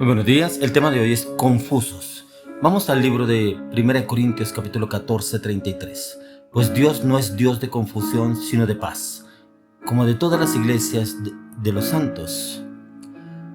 Muy buenos días, el tema de hoy es confusos. Vamos al libro de 1 Corintios capítulo 14, 33. Pues Dios no es Dios de confusión, sino de paz, como de todas las iglesias de los santos.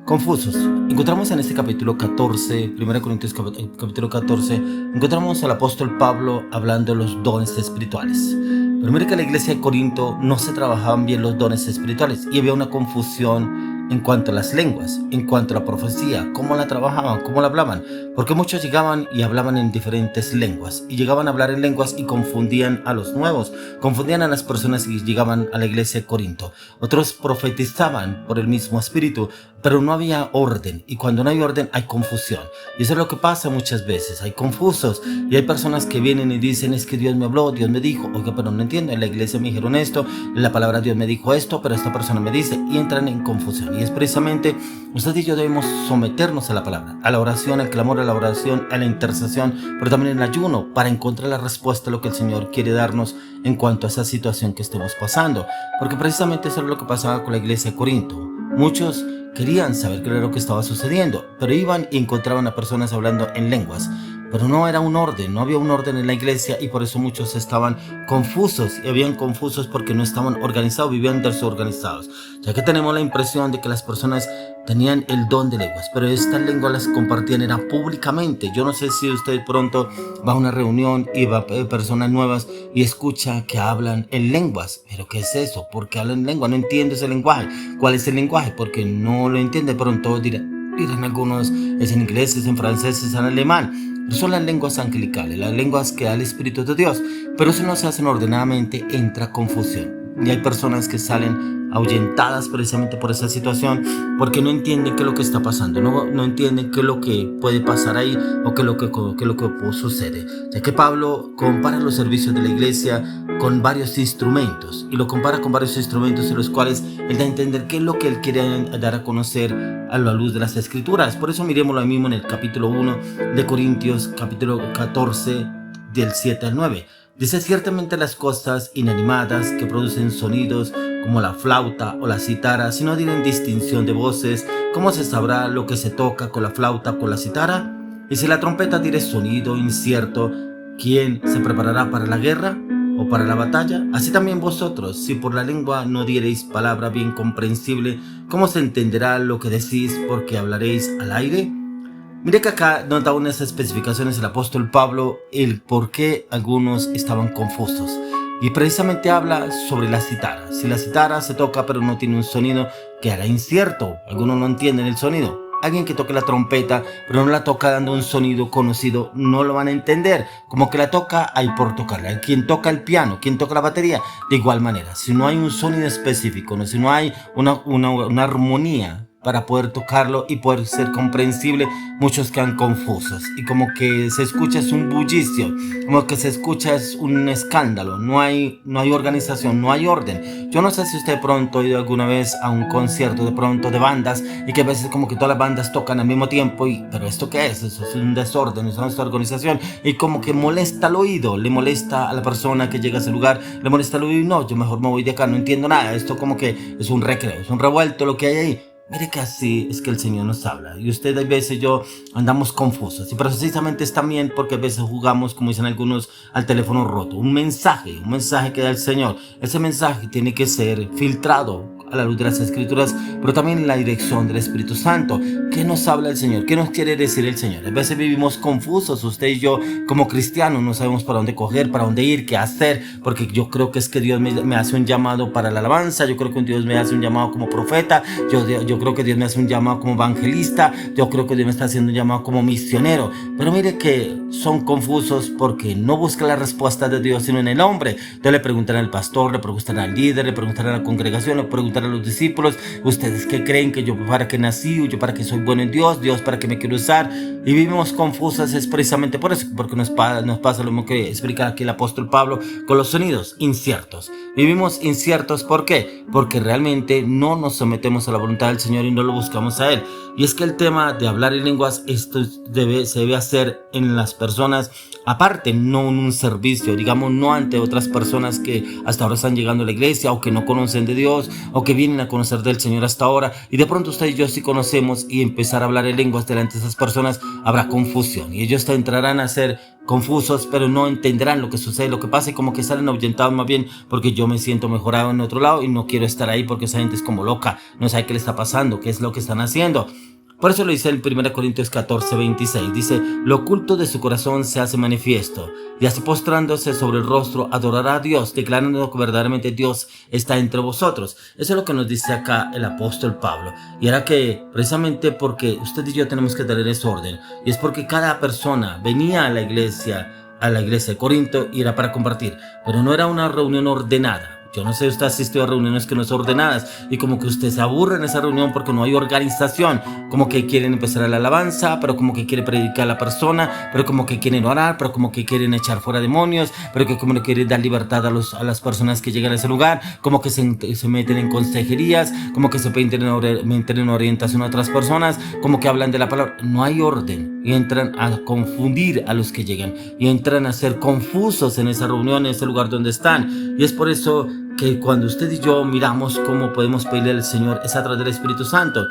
Confusos. Encontramos en este capítulo 14, 1 Corintios capítulo 14, encontramos al apóstol Pablo hablando de los dones espirituales. Pero mire que en la iglesia de Corinto no se trabajaban bien los dones espirituales y había una confusión en cuanto a las lenguas, en cuanto a la profecía, cómo la trabajaban, cómo la hablaban, porque muchos llegaban y hablaban en diferentes lenguas y llegaban a hablar en lenguas y confundían a los nuevos, confundían a las personas que llegaban a la iglesia de Corinto. Otros profetizaban por el mismo espíritu, pero no había orden, y cuando no hay orden hay confusión, y eso es lo que pasa muchas veces. Hay confusos y hay personas que vienen y dicen: es que Dios me habló, Dios me dijo, oiga, pero no entiendo, en la iglesia me dijeron esto, en la palabra Dios me dijo esto, pero esta persona me dice, y entran en confusión. Y es precisamente usted y yo debemos someternos a la palabra, a la oración, al clamor, a la oración, a la intercesión, pero también en el ayuno, para encontrar la respuesta a lo que el Señor quiere darnos en cuanto a esa situación que estemos pasando, porque precisamente eso es lo que pasaba con la iglesia de Corinto. Muchos querían saber qué era lo que estaba sucediendo, pero iban y encontraban a personas hablando en lenguas, pero no era un orden, no había un orden en la iglesia, y por eso muchos estaban confusos, y habían confusos porque no estaban organizados, vivían desorganizados, ya que tenemos la impresión de que las personas tenían el don de lenguas, pero estas lenguas las compartían era públicamente. Yo no sé si usted pronto va a una reunión y va a personas nuevas y escucha que hablan en lenguas, pero ¿qué es eso? ¿Por qué hablan en lengua? No entiendo ese lenguaje. ¿Cuál es el lenguaje? Porque no lo entiende. Pronto dirán algunos: es en inglés, es en francés, es en alemán. Pero son las lenguas angelicales, las lenguas que da el Espíritu de Dios, pero si no se hacen ordenadamente entra confusión, y hay personas que salen ahuyentadas precisamente por esa situación, porque no entienden qué es lo que está pasando, no entienden qué es lo que puede pasar ahí, o qué es lo que sucede, ya que Pablo compara los servicios de la iglesia con varios instrumentos, y lo compara con varios instrumentos en los cuales él da a entender qué es lo que él quiere dar a conocer a la luz de las escrituras. Por eso miremoslo ahí mismo en el capítulo 1 de Corintios, capítulo 14, del 7 al 9. Dice: ciertamente las cosas inanimadas que producen sonidos, como la flauta o la cítara, si no tienen distinción de voces, ¿cómo se sabrá lo que se toca con la flauta o con la cítara? Y si la trompeta diere sonido incierto, ¿quién se preparará para la guerra o para la batalla? Así también vosotros, si por la lengua no diereis palabra bien comprensible, ¿cómo se entenderá lo que decís, porque hablaréis al aire? Mire que acá nos da unas especificaciones el apóstol Pablo, el por qué algunos estaban confusos. Y precisamente habla sobre la cítara. Si la cítara se toca pero no tiene un sonido, quedará incierto. Algunos no entienden el sonido. Alguien que toque la trompeta pero no la toca dando un sonido conocido, no lo van a entender. Como que la toca ahí por tocarla. Quien toca el piano, quien toca la batería, de igual manera. Si no hay un sonido específico, si no hay una armonía para poder tocarlo y poder ser comprensible, muchos quedan confusos, y como que se escucha es un bullicio, como que se escucha es un escándalo, no hay organización, no hay orden. Yo no sé si usted de pronto ha ido alguna vez a un concierto de pronto de bandas, y que a veces como que todas las bandas tocan al mismo tiempo, pero ¿esto qué es? Eso es un desorden, eso no es organización, y como que molesta al oído, le molesta a la persona que llega a ese lugar, le molesta al oído, y no, yo mejor me voy de acá, no entiendo nada, esto como que es un recreo, es un revuelto lo que hay ahí. Mire que así es que el Señor nos habla, y usted a veces yo andamos confusos, y precisamente es también porque a veces jugamos, como dicen algunos, al teléfono roto. Un mensaje que da el Señor, ese mensaje tiene que ser filtrado a la luz de las Escrituras, pero también en la dirección del Espíritu Santo. ¿Qué nos habla el Señor? ¿Qué nos quiere decir el Señor? A veces vivimos confusos, usted y yo como cristianos no sabemos para dónde coger, para dónde ir, qué hacer, porque yo creo que es que Dios me hace un llamado para la alabanza, yo creo que Dios me hace un llamado como profeta, yo creo que Dios me hace un llamado como evangelista, yo creo que Dios me está haciendo un llamado como misionero, pero mire que son confusos porque no buscan la respuesta de Dios sino en el hombre. Entonces le preguntan al pastor, le preguntan al líder, le preguntan a la congregación, le preguntan a los discípulos: ¿ustedes qué creen? Que yo para qué nací, yo para qué soy bueno en Dios para qué me quiere usar. Y vivimos confusas es precisamente por eso, porque nos pasa lo mismo que explica aquí el apóstol Pablo con los sonidos inciertos. Vivimos inciertos, ¿por qué? Porque realmente no nos sometemos a la voluntad del Señor y no lo buscamos a Él. Y es que el tema de hablar en lenguas, se debe hacer en las personas aparte, no en un servicio, digamos, no ante otras personas que hasta ahora están llegando a la iglesia o que no conocen de Dios o que vienen a conocer del Señor hasta ahora, y de pronto usted y yo sí conocemos, y empezar a hablar en lenguas delante de esas personas habrá confusión y ellos entrarán a ser confusos, pero no entenderán lo que sucede, lo que pasa, y como que salen ahuyentados más bien porque yo me siento mejorado en otro lado y no quiero estar ahí porque esa gente es como loca, no sabe qué le está pasando, qué es lo que están haciendo. Por eso lo dice en 1 Corintios 14:26, dice: lo oculto de su corazón se hace manifiesto, y así postrándose sobre el rostro adorará a Dios, declarando que verdaderamente Dios está entre vosotros. Eso es lo que nos dice acá el apóstol Pablo. Y era que precisamente porque usted y yo tenemos que tener ese orden, y es porque cada persona venía a la iglesia de Corinto, y era para compartir, pero no era una reunión ordenada. Yo no sé, usted asistió a reuniones que no son ordenadas y como que usted se aburre en esa reunión porque no hay organización, como que quieren empezar a la alabanza, pero como que quiere predicar a la persona, pero como que quieren orar, pero como que quieren echar fuera demonios, pero que como que quieren dar libertad a las personas que llegan a ese lugar, como que se meten en consejerías, como que se meten en orientación a otras personas, como que hablan de la palabra. No hay orden y entran a confundir a los que llegan y entran a ser confusos en esa reunión, en ese lugar donde están. Y es por eso que cuando usted y yo miramos cómo podemos pedirle al Señor es a través del Espíritu Santo,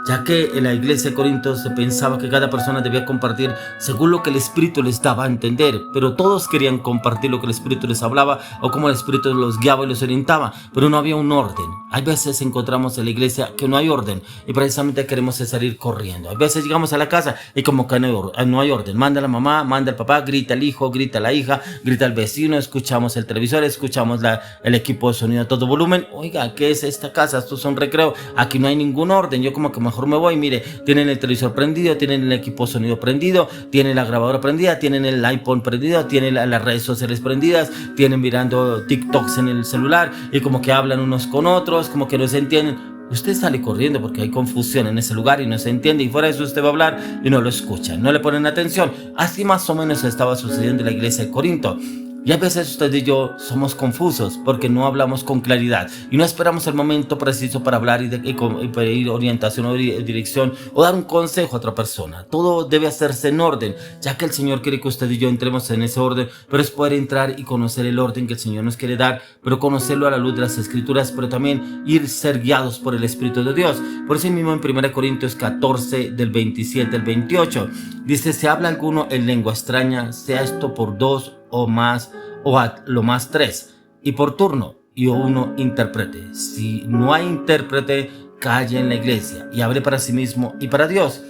ya que en la iglesia de Corinto se pensaba que cada persona debía compartir según lo que el Espíritu les daba a entender, pero todos querían compartir lo que el Espíritu les hablaba o como el Espíritu los guiaba y los orientaba, pero no había un orden. Hay veces encontramos en la iglesia que no hay orden y precisamente queremos salir corriendo. Hay veces llegamos a la casa y como que no hay orden. Manda la mamá, manda el papá, grita el hijo, grita la hija, grita el vecino, escuchamos el televisor, escuchamos el equipo de sonido a todo volumen. Oiga, ¿qué es esta casa? Esto es un recreo. Aquí no hay ningún orden. Yo como que mejor me voy. Mire, tienen el televisor prendido, tienen el equipo de sonido prendido, tienen la grabadora prendida, tienen el iPhone prendido, tienen las redes sociales prendidas, tienen mirando TikToks en el celular y como que hablan unos con otros, como que no se entienden. Usted sale corriendo porque hay confusión en ese lugar y no se entiende, y fuera de eso usted va a hablar y no lo escuchan, no le ponen atención. Así más o menos estaba sucediendo en la iglesia de Corinto. Y a veces usted y yo somos confusos porque no hablamos con claridad y no esperamos el momento preciso para hablar y pedir orientación o dirección o dar un consejo a otra persona. Todo debe hacerse en orden, ya que el Señor quiere que usted y yo entremos en ese orden, pero es poder entrar y conocer el orden que el Señor nos quiere dar, pero conocerlo a la luz de las Escrituras, pero también ser guiados por el Espíritu de Dios. Por eso mismo en 1 Corintios 14 del 27 al 28 dice: si habla alguno en lengua extraña, sea esto por dos o más, o a lo más tres, y por turno, y uno intérprete. Si no hay intérprete, calle en la iglesia y hable para sí mismo y para Dios.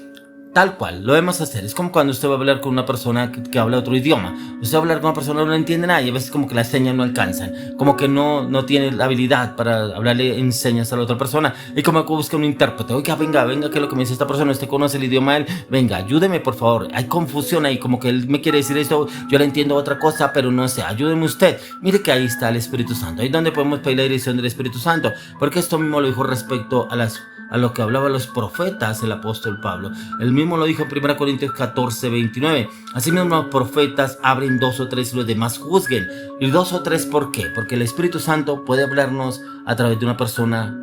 Tal cual, lo debemos hacer. Es como cuando usted va a hablar con una persona que habla otro idioma. Usted va a hablar con una persona que no entiende nada y a veces como que las señas no alcanzan. Como que no tiene la habilidad para hablarle en señas a la otra persona. Y como que busca un intérprete. Oiga, venga, ¿qué es lo que me dice esta persona? Usted conoce el idioma de él. Venga, ayúdeme por favor. Hay confusión ahí, como que él me quiere decir esto, yo le entiendo otra cosa, pero no sé. Ayúdeme usted. Mire que ahí está el Espíritu Santo. Ahí es donde podemos pedir la dirección del Espíritu Santo. Porque esto mismo lo dijo respecto a lo que hablaban los profetas el apóstol Pablo. Él mismo lo dijo en 1 Corintios 14:29. Así mismo los profetas abren dos o tres y los demás juzguen. Y dos o tres, ¿por qué? Porque el Espíritu Santo puede hablarnos a través de una persona,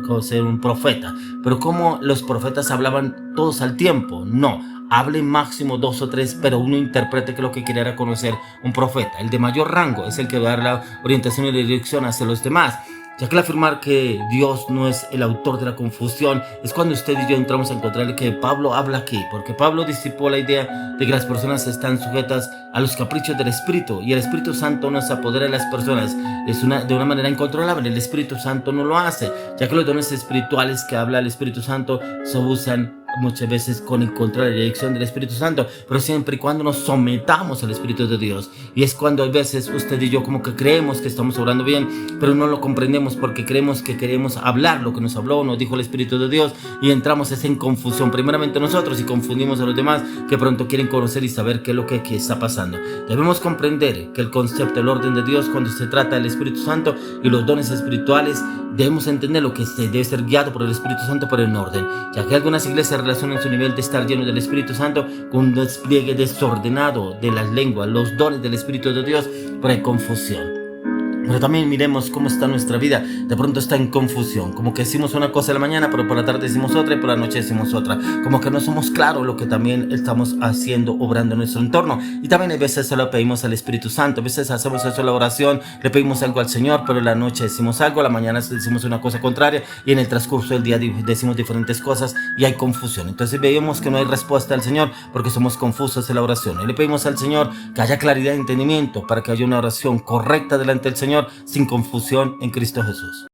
como ser un profeta. Pero como los profetas hablaban todos al tiempo, no. Hablen máximo dos o tres, pero uno interprete que lo que quería era conocer un profeta. El de mayor rango es el que va a dar la orientación y la dirección hacia los demás. Ya que al afirmar que Dios no es el autor de la confusión, es cuando usted y yo entramos a encontrar que Pablo habla aquí, porque Pablo disipó la idea de que las personas están sujetas a los caprichos del Espíritu, y el Espíritu Santo no se apodera de las personas de una manera incontrolable. El Espíritu Santo no lo hace, ya que los dones espirituales que habla el Espíritu Santo se usan muchas veces con encontrar la dirección del Espíritu Santo, pero siempre y cuando nos sometamos al Espíritu de Dios. Y es cuando a veces usted y yo como que creemos que estamos obrando bien, pero no lo comprendemos porque creemos que queremos hablar lo que nos habló, nos dijo el Espíritu de Dios, y entramos en confusión, primeramente nosotros, y confundimos a los demás que pronto quieren conocer y saber qué es lo que está pasando. Debemos comprender que el concepto, el orden de Dios, cuando se trata del Espíritu Santo y los dones espirituales, debemos entender lo que se debe ser guiado por el Espíritu Santo, pero en orden, ya que algunas iglesias relacionan su nivel de estar lleno del Espíritu Santo con un despliegue desordenado de las lenguas, los dones del Espíritu de Dios, pero hay confusión. Pero también miremos cómo está nuestra vida. De pronto está en confusión. Como que decimos una cosa en la mañana, pero por la tarde decimos otra y por la noche decimos otra. Como que no somos claros lo que también estamos haciendo, obrando en nuestro entorno. Y también a veces se lo pedimos al Espíritu Santo. A veces hacemos eso en la oración, le pedimos algo al Señor, pero en la noche decimos algo, a la mañana decimos una cosa contraria y en el transcurso del día decimos diferentes cosas y hay confusión. Entonces vemos que no hay respuesta al Señor porque somos confusos en la oración. Y le pedimos al Señor que haya claridad y entendimiento para que haya una oración correcta delante del Señor sin confusión en Cristo Jesús.